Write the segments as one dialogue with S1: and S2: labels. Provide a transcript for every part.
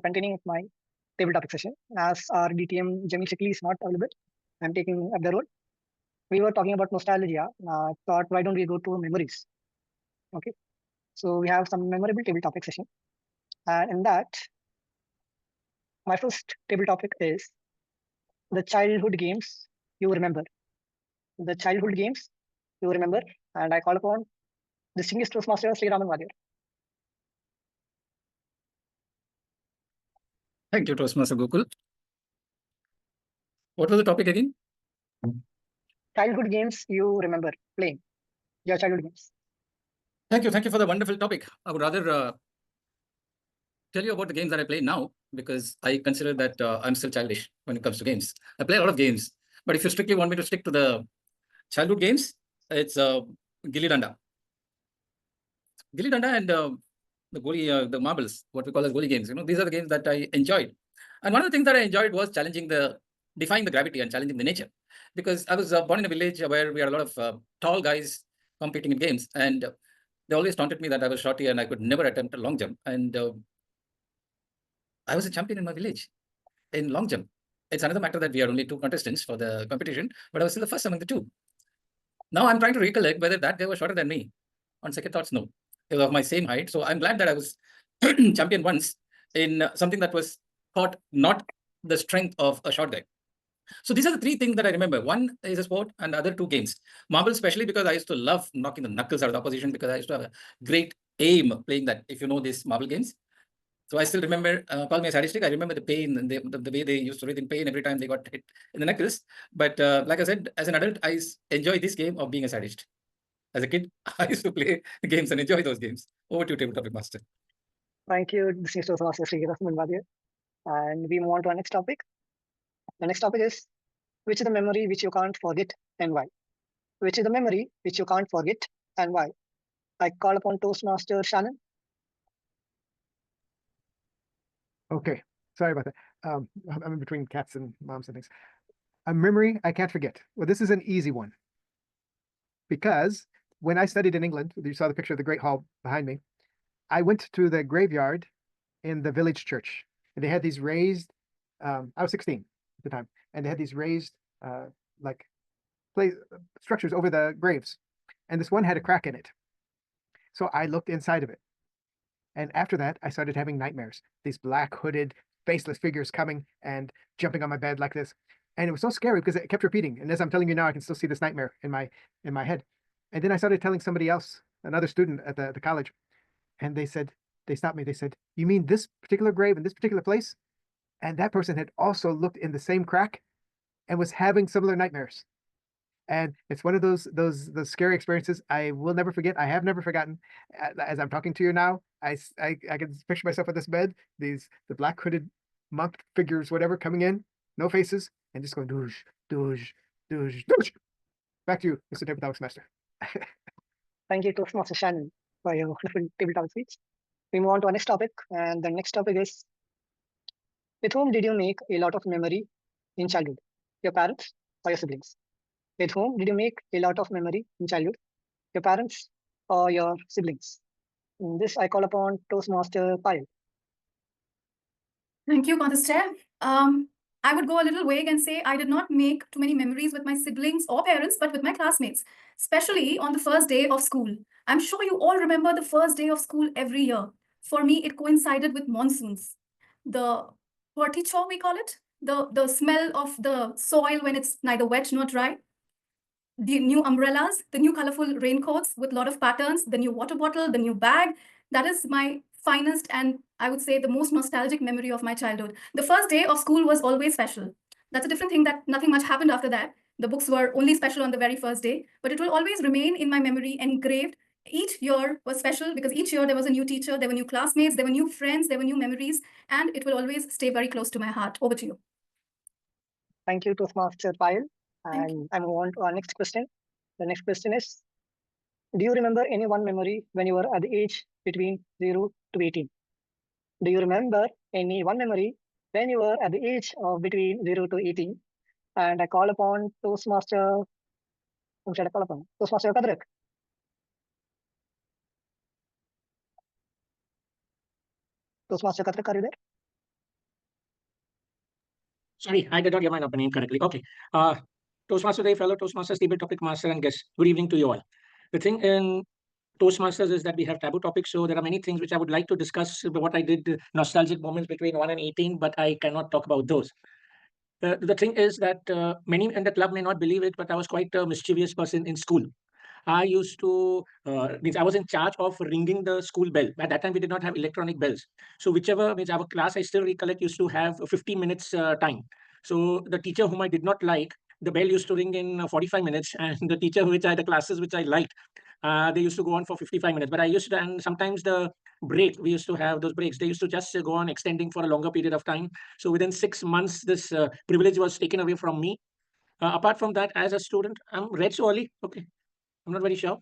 S1: continuing my table topic session. As our DTM Jimmy Shikli is not available, I'm taking up the role. We were talking about nostalgia. Thought, why don't we go to memories? Okay. So we have some memorable table topic session. And in that, my first table topic is the childhood games you remember. The childhood games you remember. And I call upon distinguished Toastmaster Sri Raman Vadir.
S2: Thank you, Toastmaster Gokul. What was the topic again?
S1: Childhood games you remember playing. Your childhood games.
S2: Thank you. Thank you for the wonderful topic. I would rather tell you about the games that I play now, because I consider that I'm still childish when it comes to games. I play a lot of games, but if you strictly want me to stick to the childhood games, it's Gilli Danda. Gilli Danda and the marbles, what we call as goli games. These are the games that I enjoyed. And one of the things that I enjoyed was defying the gravity and challenging the nature. Because I was born in a village where we had a lot of tall guys competing in games. And they always taunted me that I was shorty and I could never attempt a long jump. And I was a champion in my village in long jump. It's another matter that we are only 2 contestants for the competition, but I was still the first among the 2. Now I'm trying to recollect whether that guy was shorter than me. On second thoughts, no. He was of my same height. So I'm glad that I was champion once in something that was thought not the strength of a short guy. So these are the 3 things that I remember. One is a sport and the other 2 games. Marble, especially because I used to love knocking the knuckles out of the opposition, because I used to have a great aim playing that, if you know these marble games. So I still remember, call me a sadistic, I remember the pain and the way they used to breathe in pain every time they got hit in the knuckles. But like I said, as an adult, I enjoy this game of being a sadist. As a kid, I used to play the games and enjoy those games. Over to you, Table Topic Master.
S1: Thank you, distinguished Toastmaster Sri Raman Vadir. And we move on to our next topic. The next topic is, which is the memory which you can't forget and why? Which is the memory which you can't forget and why? I call upon Toastmaster Shannon.
S3: Okay, sorry about that. I'm in between cats and moms and things. A memory I can't forget. Well, this is an easy one. Because when I studied in England, you saw the picture of the Great Hall behind me, I went to the graveyard in the village church. And they had these raised, I was 16 at the time, and they had these raised structures over the graves. And this one had a crack in it. So I looked inside of it. And after that, I started having nightmares. These black hooded, faceless figures coming and jumping on my bed like this. And it was so scary because it kept repeating. And as I'm telling you now, I can still see this nightmare in my head. And then I started telling somebody else, another student at the college, and they stopped me. They said, "You mean this particular grave in this particular place?" And that person had also looked in the same crack and was having similar nightmares. And it's one of those scary experiences I will never forget. I have never forgotten. As I'm talking to you now, I can picture myself at this bed, the black hooded monk figures, whatever, coming in, no faces, and just going doosh, doosh, doosh, doosh. Back to you, Mr. Table Topics Master.
S1: Thank you, Toastmaster Shannon, for your wonderful table topic speech. We move on to our next topic, and the next topic is, with whom did you make a lot of memory in childhood? Your parents or your siblings? With whom did you make a lot of memory in childhood? Your parents or your siblings? In this, I call upon Toastmaster Payal.
S4: Thank you, contestant. I would go a little vague and say I did not make too many memories with my siblings or parents, but with my classmates, especially on the first day of school. I'm sure you all remember the first day of school every year. For me, it coincided with monsoons. The verticho, we call it, the smell of the soil when it's neither wet nor dry. The new umbrellas, the new colorful raincoats with a lot of patterns, the new water bottle, the new bag. That is my finest and I would say the most nostalgic memory of my childhood. The first day of school was always special. That's a different thing, that nothing much happened after that. The books were only special on the very first day, but it will always remain in my memory engraved. Each year was special because each year there was a new teacher, there were new classmates, there were new friends, there were new memories, and it will always stay very close to my heart. Over to you.
S1: Thank you, Toastmaster Payal. And I move on to our next question. The next question is, do you remember any one memory when you were at the age between 0 to 18? Do you remember any one memory when you were at the age of between 0 to 18? And I call upon Toastmaster, whom should I call upon? Toastmaster Kadrak. Toastmaster Kadrak, are you there?
S5: Sorry, I did not get my name correctly. Okay. Toastmaster Day, fellow Toastmasters, table topic master, and guests. Good evening to you all. The thing in Toastmasters is that we have taboo topics, so there are many things which I would like to discuss. What I did, nostalgic moments between 1 and 18, but I cannot talk about those. The thing is that many in the club may not believe it, but I was quite a mischievous person in school. I used to, means I was in charge of ringing the school bell. At that time, we did not have electronic bells. So whichever, means our class, I still recollect, used to have 50 minutes time. So the teacher whom I did not like, the bell used to ring in 45 minutes. And the teacher the classes which I liked, they used to go on for 55 minutes. But I used to, and sometimes the break, we used to have those breaks. They used to just go on extending for a longer period of time. So within 6 months, this privilege was taken away from me. Apart from that, as a student, I'm read so early. Okay. I'm not very sure.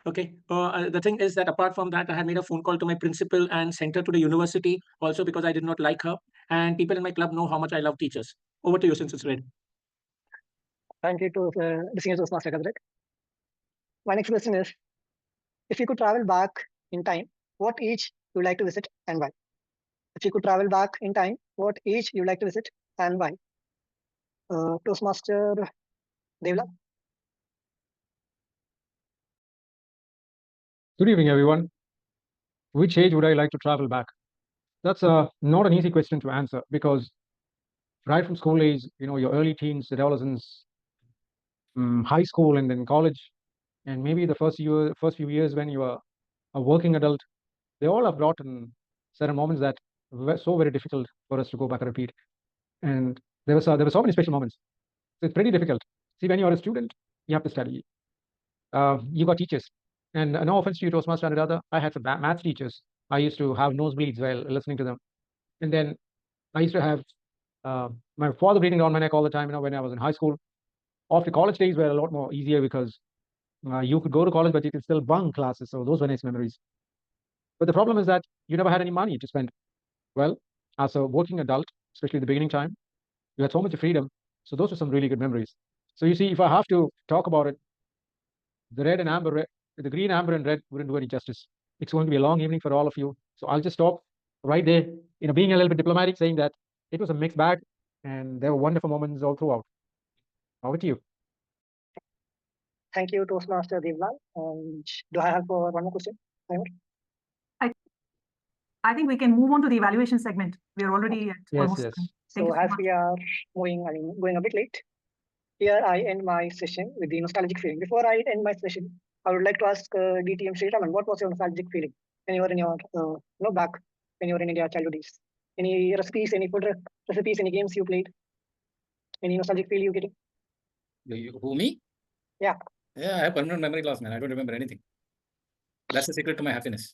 S5: Okay. The thing is that apart from that, I had made a phone call to my principal and sent her to the university also because I did not like her. And people in my club know how much I love teachers. Over to you, since it's red.
S1: Thank you to the senior Toastmaster Kadrik. My next question is, if you could travel back in time, what age you would like to visit and why? If you could travel back in time, what age you would like to visit and why? Toastmaster Devla.
S6: Good evening, everyone. Which age would I like to travel back? That's not an easy question to answer because right from school age, your early teens, adolescence, high school, and then college, and maybe the first few years when you are a working adult, they all have brought in certain moments that were so very difficult for us to go back and repeat. And there were so many special moments. So it's pretty difficult. See, when you are a student, you have to study. You got teachers. And no offense to you, Toastmaster and other, I had some math teachers. I used to have nosebleeds while listening to them. And then I used to have my father breathing down my neck all the time, when I was in high school. After college days were a lot more easier because you could go to college, but you could still bunk classes. So those were nice memories. But the problem is that you never had any money to spend. Well, as a working adult, especially the beginning time, you had so much freedom. So those were some really good memories. So you see, if I have to talk about it, the green, amber, and red wouldn't do any justice. It's going to be a long evening for all of you. So I'll just stop right there, being a little bit diplomatic, saying that it was a mixed bag and there were wonderful moments all throughout. Over to you.
S1: Thank you, Toastmaster Devla. And do I have one more question?
S7: I think we can move on to the evaluation segment. We are already at almost.
S6: Yes.
S7: Thank you
S1: So as
S7: much.
S1: we are going a bit late, here I end my session with the nostalgic feeling. Before I end my session, I would like to ask DTM Sri Raman, what was your nostalgic feeling when you were in your back when you were in India childhood days? Any recipes, any food recipes, any games you played? Any nostalgic feel you getting?
S2: Who, me?
S1: Yeah.
S2: Yeah, I have permanent memory loss, man. I don't remember anything. That's the secret to my happiness.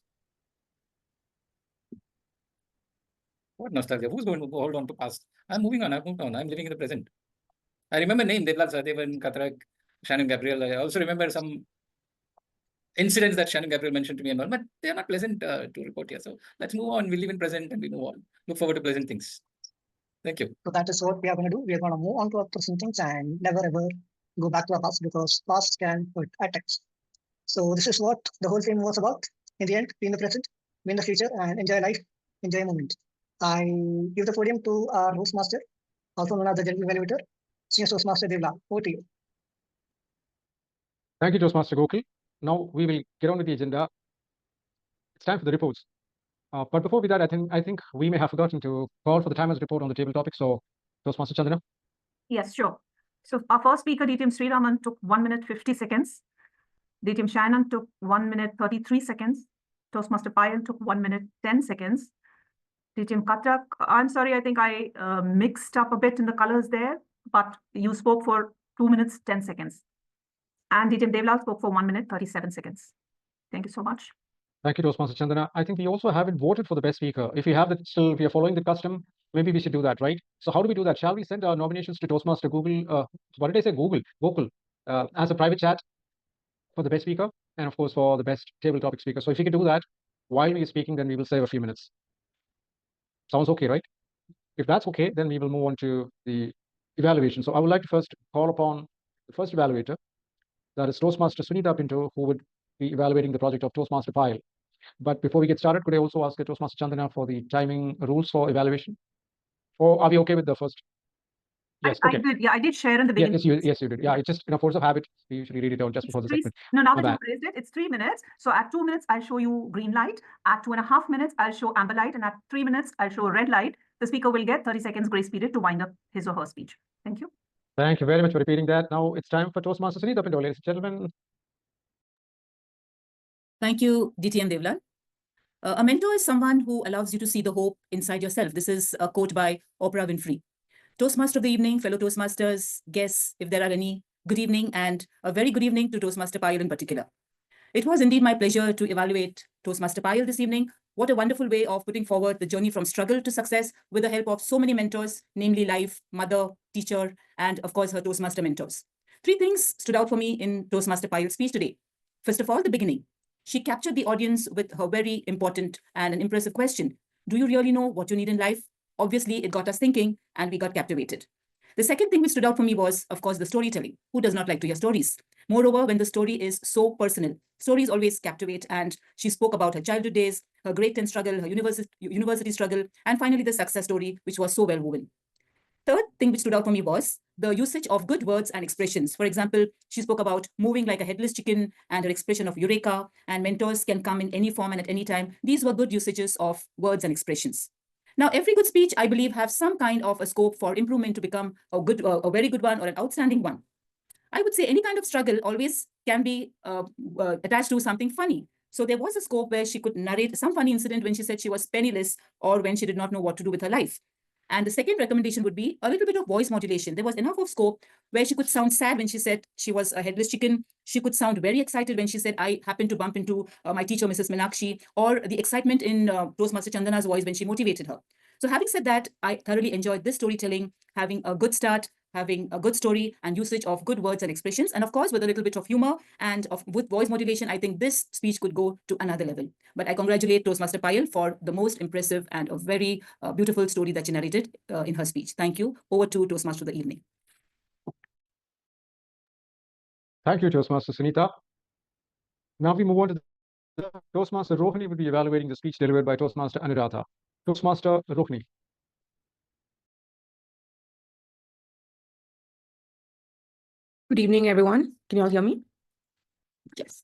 S2: What nostalgia? Who's going to hold on to past? I'm moving on. I've moved on. I'm living in the present. I remember name Devlal Sadevan, Katrak, Shannon Gabriel. I also remember some incidents that Shannon Gabriel mentioned to me and all, but they are not pleasant to report here. So let's move on. We live in present and we move on. Look forward to pleasant things. Thank you.
S1: So that is what we are going to do. We are going to move on to our present things and never ever go back to our past because past can hurt at times. So this is what the whole film was about. In the end, be in the present, be in the future, and enjoy life, enjoy a moment. I give the podium to our host master, also known as the general evaluator, Senior Toastmaster Devla. Over to you.
S6: Thank you, Toastmaster Gokul. Now we will get on with the agenda. It's time for the reports. But before we that, I think we may have forgotten to call for the timer's report on the table topic. So, Toastmaster Chandana.
S7: Yes, sure. So our first speaker, DTM Sri Raman, took 1 minute 50 seconds. DTM Shannon took 1 minute 33 seconds. Toastmaster Payal took 1 minute 10 seconds. DTM Katrak, I'm sorry, I think I mixed up a bit in the colors there, but you spoke for 2 minutes 10 seconds. And DTM Devlal spoke for 1 minute 37 seconds. Thank you so much.
S6: Thank you, Toastmaster Chandana. I think we also haven't voted for the best speaker. If we have that still, if we are following the custom, maybe we should do that, right? So how do we do that? Shall we send our nominations to Toastmaster Google? What did I say? Gokul, as a private chat for the best speaker and of course for the best table topic speaker. So if you can do that while we are speaking, then we will save a few minutes. Sounds okay, right? If that's okay, then we will move on to the evaluation. So I would like to first call upon the first evaluator, that is Toastmaster Sunita Pinto, who would be evaluating the project of Toastmaster Payal. But before we get started, could I also ask Toastmaster Chandana for the timing rules for evaluation? Or are we okay with the first Yes,
S7: I
S6: okay.
S7: did. Yeah, I did share in the
S6: Yeah,
S7: beginning.
S6: yes, you did. Yeah, it's just force of habit. We usually read it down just before the
S7: Three-
S6: segment.
S7: No, now
S6: My
S7: that
S6: bad.
S7: you've raised it, it's 3 minutes. So at 2 minutes, I'll show you green light. At 2.5 minutes, I'll show amber light. And at 3 minutes, I'll show red light. The speaker will get 30 seconds grace period to wind up his or her speech. Thank you.
S6: Thank you very much for repeating that. Now it's time for Toastmasters Sunita Pinto, ladies and gentlemen.
S8: Thank you, DTM Devlal. A mentor is someone who allows you to see the hope inside yourself. This is a quote by Oprah Winfrey. Toastmaster of the evening, fellow Toastmasters, guests, if there are any, good evening, and a very good evening to Toastmaster Payal in particular. It was indeed my pleasure to evaluate Toastmaster Payal this evening. What a wonderful way of putting forward the journey from struggle to success with the help of so many mentors, namely life, mother, teacher, and of course her Toastmaster mentors. 3 things stood out for me in Toastmaster Payal's speech today. First of all, the beginning. She captured the audience with her very important and an impressive question. Do you really know what you need in life? Obviously, it got us thinking and we got captivated. The second thing which stood out for me was, of course, the storytelling. Who does not like to hear stories? Moreover, when the story is so personal, stories always captivate, and she spoke about her childhood days, her grade 10 struggle, her university struggle, and finally the success story, which was so well woven. Third thing which stood out for me was the usage of good words and expressions. For example, she spoke about moving like a headless chicken and her expression of eureka, and mentors can come in any form and at any time. These were good usages of words and expressions. Now, every good speech, I believe, has some kind of a scope for improvement to become a very good one or an outstanding one. I would say any kind of struggle always can be attached to something funny. So there was a scope where she could narrate some funny incident when she said she was penniless or when she did not know what to do with her life. And the second recommendation would be a little bit of voice modulation. There was enough of scope where she could sound sad when she said she was a headless chicken. She could sound very excited when she said, I happened to bump into my teacher, Mrs. Meenakshi, or the excitement in Toastmaster Chandana's voice when she motivated her. So having said that, I thoroughly enjoyed this storytelling, having a good start, having a good story and usage of good words and expressions. And of course, with a little bit of humor and with voice modulation, I think this speech could go to another level. But I congratulate Toastmaster Payal for the most impressive and a very beautiful story that she narrated in her speech. Thank you. Over to Toastmaster of the evening.
S6: Thank you, Toastmaster Sunita. Now we move on to the Toastmaster Rohini will be evaluating the speech delivered by Toastmaster Anuradha. Toastmaster Rohini.
S9: Good evening, everyone. Can you all hear me? Yes.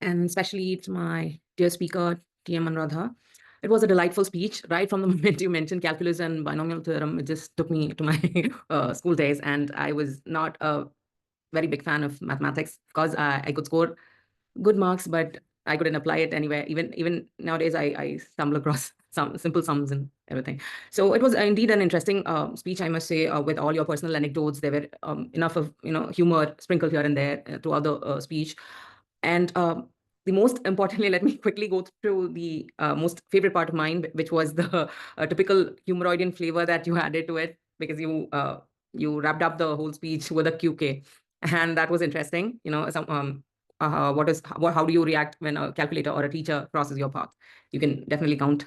S9: And especially to my dear speaker, TM Anuradha. It was a delightful speech. Right from the moment you mentioned calculus and binomial theorem, it just took me to my school days. And I was not a very big fan of mathematics because I could score good marks, but I couldn't apply it anywhere. Even nowadays, I stumble across some simple sums and everything. So it was indeed an interesting speech, I must say, with all your personal anecdotes. There were enough of humor sprinkled here and there throughout the speech. And the most importantly, let me quickly go through the most favorite part of mine, which was the typical humoroidian flavor that you added to it, because you wrapped up the whole speech with a QK, and that was interesting. How do you react when a calculator or a teacher crosses your path? You can definitely count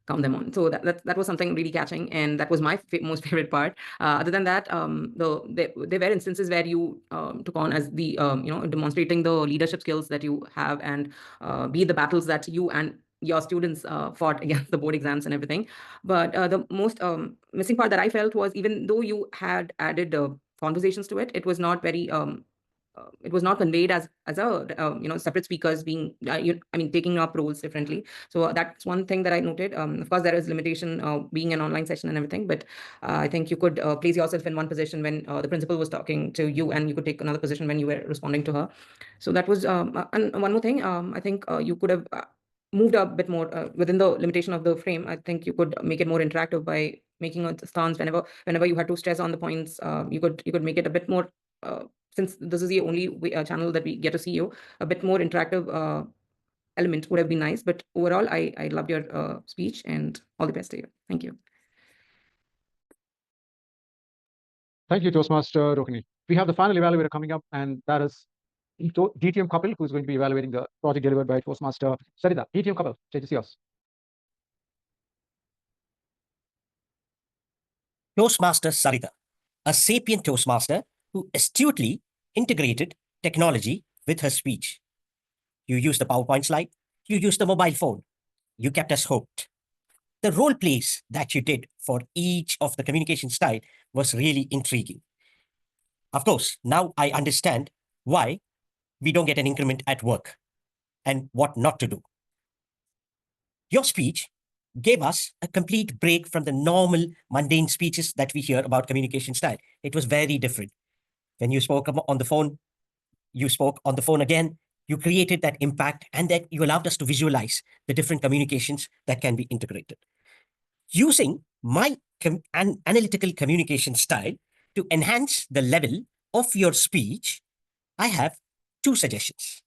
S9: them on. So that was something really catching, and that was my most favorite part. Other than that, there were instances where you took on as the demonstrating the leadership skills that you have, and be the battles that you and your students fought against the board exams and everything. But the most missing part that I felt was, even though you had added conversations to it, it was not very it was not conveyed as a separate speakers being taking up roles differently. So that's one thing that I noted. Of course, there is limitation being an online session and everything, but I think you could place yourself in one position when the principal was talking to you, and you could take another position when you were responding to her. So that was and one more thing. I think you could have moved a bit more within the limitation of the frame. I think you could make it more interactive by making a stance whenever you had to stress on the points. You could make it a bit more. Since this is the only channel that we get to see you, a bit more interactive element would have been nice. But overall, I loved your speech, and all the best to you. Thank you.
S6: Thank you, Toastmaster Rohini. We have the final evaluator coming up, and that is DTM Kapil, who's going to be evaluating the project delivered by Toastmaster Sarita. DTM Kapil, stage is yours.
S10: Toastmaster Sarita, a sapient Toastmaster who astutely integrated technology with her speech. You used the PowerPoint slide, you used the mobile phone. You kept us hooked. the role plays that you did for each of the communication style was really intriguing. Of course, now I understand why we don't get an increment at work and what not to do. Your speech gave us a complete break from the normal mundane speeches that we hear about communication style. It was very different. When you spoke on the phone, you spoke on the phone again, you created that impact, and that you allowed us to visualize the different communications that can be integrated. Using my analytical communication style to enhance the level of your speech, I have two suggestions.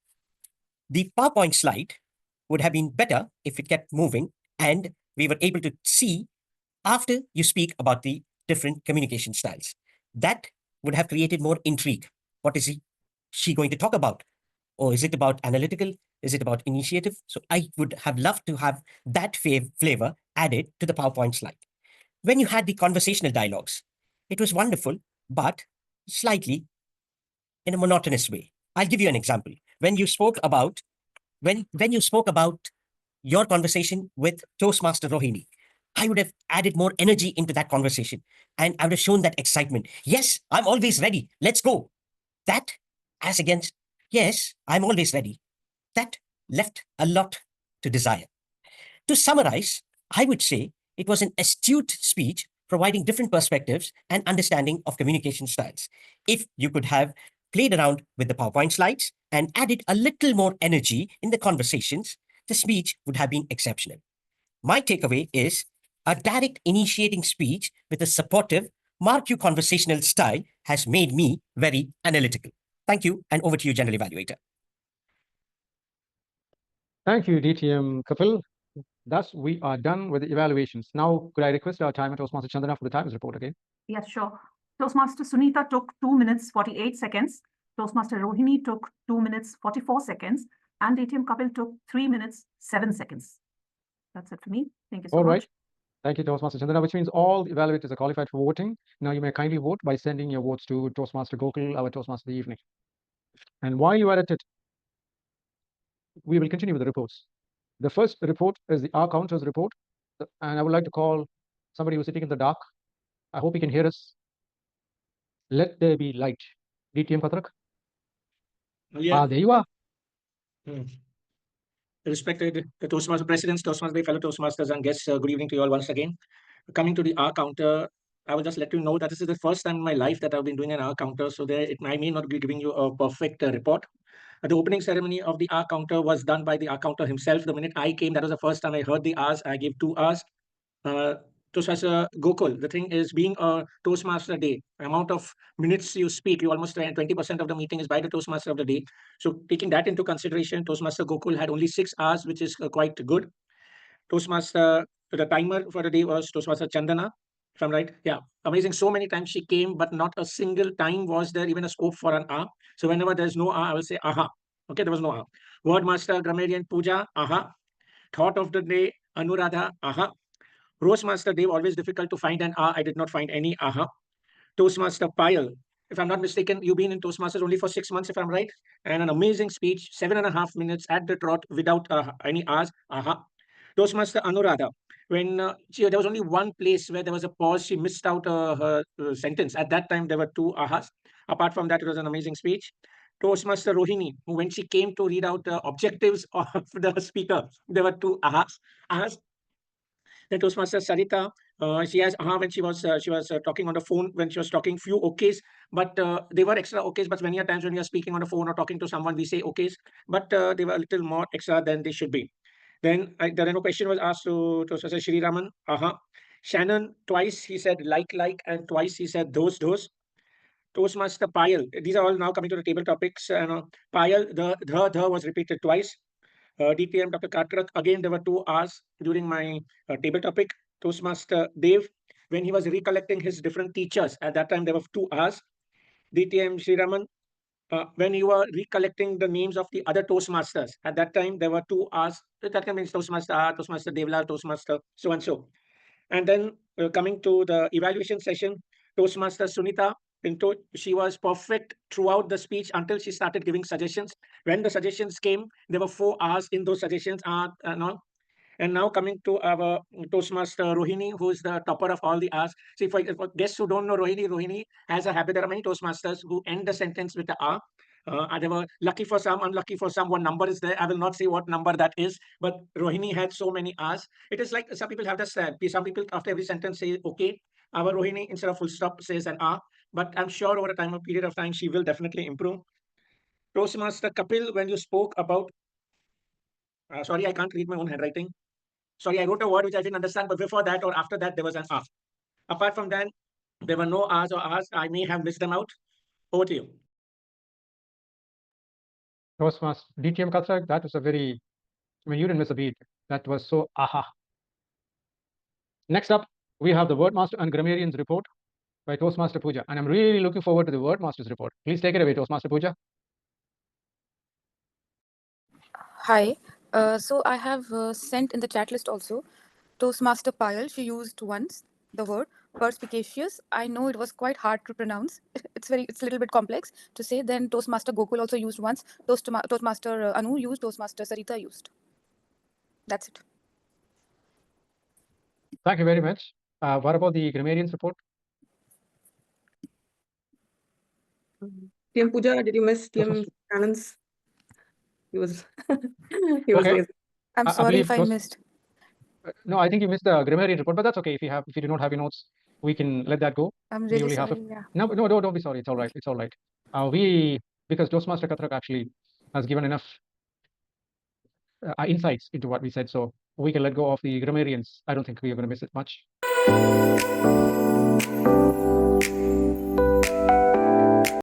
S10: The PowerPoint slide would have been better if it kept moving and we were able to see after you speak about the different communication styles. That would have created more intrigue. What is she going to talk about? Or is it about analytical? Is it about initiative? So I would have loved to have that flavor added to the PowerPoint slide. When you had the conversational dialogues, it was wonderful, but slightly in a monotonous way. I'll give you an example. When you spoke about your conversation with Toastmaster Rohini, I would have added more energy into that conversation and I would have shown that excitement. Yes, I'm always ready. Let's go. That, as against, yes, I'm always ready. That left a lot to desire. To summarize, I would say it was an astute speech providing different perspectives and understanding of communication styles. If you could have played around with the PowerPoint slides and added a little more energy in the conversations, the speech would have been exceptional. My takeaway is a direct initiating speech with a supportive, mark you conversational style has made me very analytical. Thank you, and over to you, General Evaluator.
S6: Thank you, DTM Kapil. Thus, we are done with the evaluations. Now, could I request our timer, Toastmaster Chandana, for the times report again?
S7: Yes, sure. Toastmaster Sunita took 2 minutes 48 seconds. Toastmaster Rohini took 2 minutes 44 seconds. And DTM Kapil took 3 minutes 7 seconds. That's it for me. Thank you so much.
S6: All right. Thank you, Toastmaster Chandana, which means all the evaluators are qualified for voting. Now, you may kindly vote by sending your votes to Toastmaster Gokul, our Toastmaster of the evening. And while you are at it, we will continue with the reports. The first report is the R counters report. And I would like to call somebody who's sitting in the dark. I hope he can hear us. Let there be light. DTM Patrak.
S5: Yeah.
S6: There you are.
S5: Respected Toastmaster Presidents, Toastmaster, fellow Toastmasters and guests, good evening to you all once again. Coming to the R counter, I will just let you know that this is the first time in my life that I've been doing an R counter, so I may not be giving you a perfect report. The opening ceremony of the R counter was done by the R counter himself. The minute I came, that was the first time I heard the R's. I gave 2 R's. Toastmaster Gokul, the thing is, being a Toastmaster day, amount of minutes you speak, you almost 20% of the meeting is by the Toastmaster of the day. So taking that into consideration, Toastmaster Gokul had only 6 hours, which is quite good. Toastmaster, the timer for the day was Toastmaster Chandana, if I'm right. Yeah, amazing. So many times she came, but not a single time was there even a scope for an R. So whenever there's no R, I will say aha. Okay, there was no R. Wordmaster, grammarian, Pooja, aha. Thought of the day, Anuradha, aha. Roastmaster Dave, always difficult to find an R. I did not find any aha. Toastmaster Payal, if I'm not mistaken, you've been in Toastmasters only for 6 months, if I'm right. And an amazing speech, 7.5 minutes at the trot without any R's, aha. Toastmaster Anuradha, when there was only one place where there was a pause, she missed out her sentence. At that time, there were 2 ahas. Apart from that, it was an amazing speech. Toastmaster Rohini, when she came to read out the objectives of the speaker, there were 2 ahas. Then Toastmaster Sarita, she has when she was talking on the phone, when she was talking few okays, but they were extra okays. But many times when we are speaking on the phone or talking to someone, we say okays, but they were a little more extra than they should be. Then the question was asked to Toastmaster Shri Raman. Shannon, twice he said like, and twice he said those. Toastmaster Payal, these are all now coming to the table topics. Payal, the was repeated twice. DTM Dr. Katrak, again, there were 2 R's during my table topic. Toastmaster Dave, when he was recollecting his different teachers, at that time there were 2 R's. DTM Sriraman, when you were recollecting the names of the other Toastmasters, at that time there were 2 R's. That means Toastmaster R, Toastmaster Devlal, Toastmaster so and so. And then coming to the evaluation session, Toastmaster Sunita, she was perfect throughout the speech until she started giving suggestions. When the suggestions came, there were 4 R's in those suggestions. And now coming to our Toastmaster Rohini, who is the topper of all the R's. See, for guests who don't know Rohini has a habit. There are many Toastmasters who end the sentence with the R. They were lucky for some, unlucky for some. One number is there. I will not say what number that is, but Rohini had so many R's. It is like some people have this. Some people after every sentence say okay. Our Rohini instead of full stop says an R. But I'm sure over a period of time she will definitely improve. Toastmaster Kapil, when you spoke about, sorry, I can't read my own handwriting. Sorry, I wrote a word which I didn't understand, but before that or after that, there was an R. Apart from that, there were no R's or R's. I may have missed them out. Over to you.
S6: Toastmaster DTM Kathak, that was a very, I mean, you didn't miss a beat. That was so aha. Next up, we have the Wordmaster and Grammarians report by Toastmaster Pooja. And I'm really looking forward to the Wordmaster's report. Please take it away, Toastmaster Pooja.
S11: Hi. So I have sent in the chat list also. Toastmaster Payal, she used once the word perspicacious. I know it was quite hard to pronounce. It's a little bit complex to say. Then Toastmaster Gokul also used once. Toastmaster Anu used. Toastmaster Sarita used. That's it.
S6: Thank you very much. What about the Grammarians report?
S9: TM Pooja, did you miss TM Talents? He was he was
S6: Okay.
S9: lazy.
S11: I'm sorry if I missed.
S6: No, I think you missed the grammarian report, but that's okay. If you do not have your notes, we can let that go.
S11: I'm
S6: We
S11: really
S6: only
S11: sorry.
S6: have
S11: Yeah.
S6: No, don't be sorry. It's all right. It's all right. Because Toastmaster Kathak actually has given enough insights into what we said, so we can let go of the grammarians. I don't think we are going to miss it much.